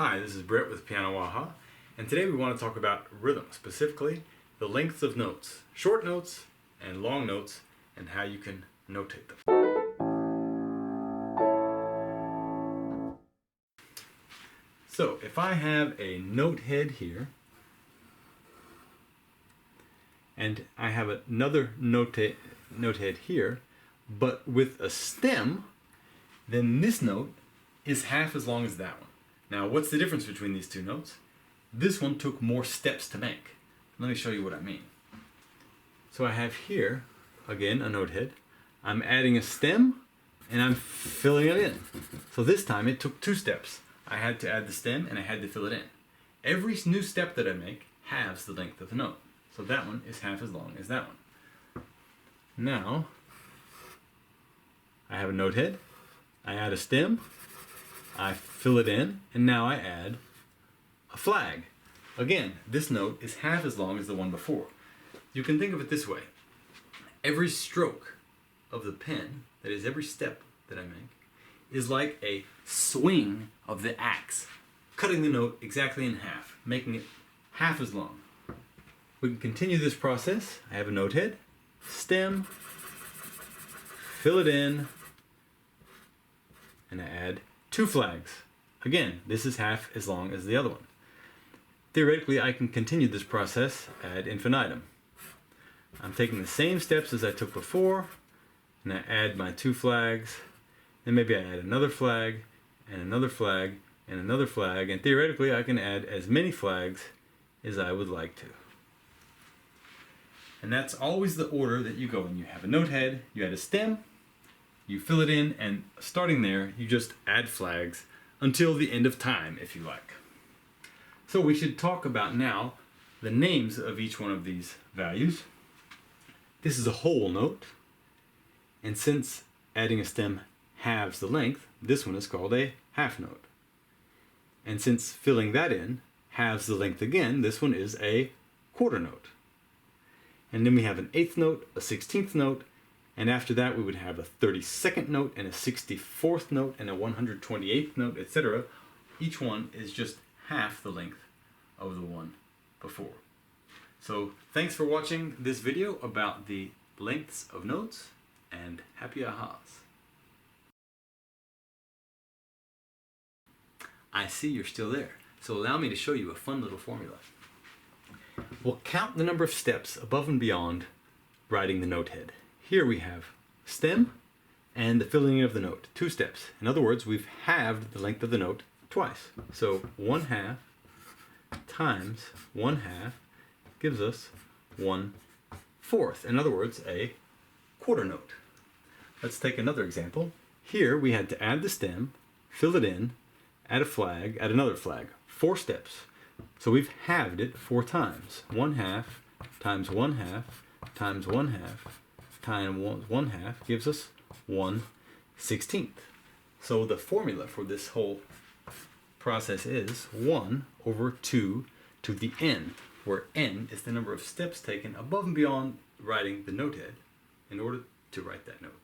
Hi, this is Brett with Piano Aha, and today we want to talk about rhythm, specifically the lengths of notes, short notes and long notes, and how you can notate them. So if I have a note head here, and I have another note head here, but with a stem, then this note is half as long as that one. Now, what's the difference between these two notes? This one took more steps to make. Let me show you what I mean. So I have here, again, a note head. I'm adding a stem, and I'm filling it in. So this time it took 2 steps. I had to add the stem, and I had to fill it in. Every new step that I make halves the length of the note. So that one is half as long as that one. Now, I have a note head. I add a stem. I fill it in, and now I add a flag. Again, this note is half as long as the one before. You can think of it this way. Every stroke of the pen, that is every step that I make, is like a swing of the axe, cutting the note exactly in half, making it half as long. We can continue this process. I have a note head, stem, fill it in, and I add 2 flags. Again, this is half as long as the other one. Theoretically, I can continue this process ad infinitum. I'm taking the same steps as I took before, and I add my 2 flags, and maybe I add another flag, and another flag, and another flag, and theoretically I can add as many flags as I would like to. And that's always the order that you go in. You have a note head, you add a stem, you fill it in, and starting there, you just add flags until the end of time, if you like. So we should talk about now the names of each one of these values. This is a whole note, and since adding a stem halves the length, this one is called a half note. And since filling that in halves the length again, this one is a quarter note. And then we have an 8th note, a 16th note, and after that we would have a 32nd note and a 64th note and a 128th note, etc. Each one is just half the length of the one before. So thanks for watching this video about the lengths of notes, and happy ahas. I see you're still there, so allow me to show you a fun little formula. We'll count the number of steps above and beyond writing the note head. Here we have stem and the filling in of the note, 2 steps. In other words, we've halved the length of the note twice. So 1/2 times 1/2 gives us 1/4. In other words, a quarter note. Let's take another example. Here we had to add the stem, fill it in, add a flag, add another flag. 4 steps. So we've halved it 4 times. 1/2 times 1/2 times 1/2 times 1/2 gives us 1/16. So the formula for this whole process is 1 over 2 to the n, where n is the number of steps taken above and beyond writing the note head in order to write that note.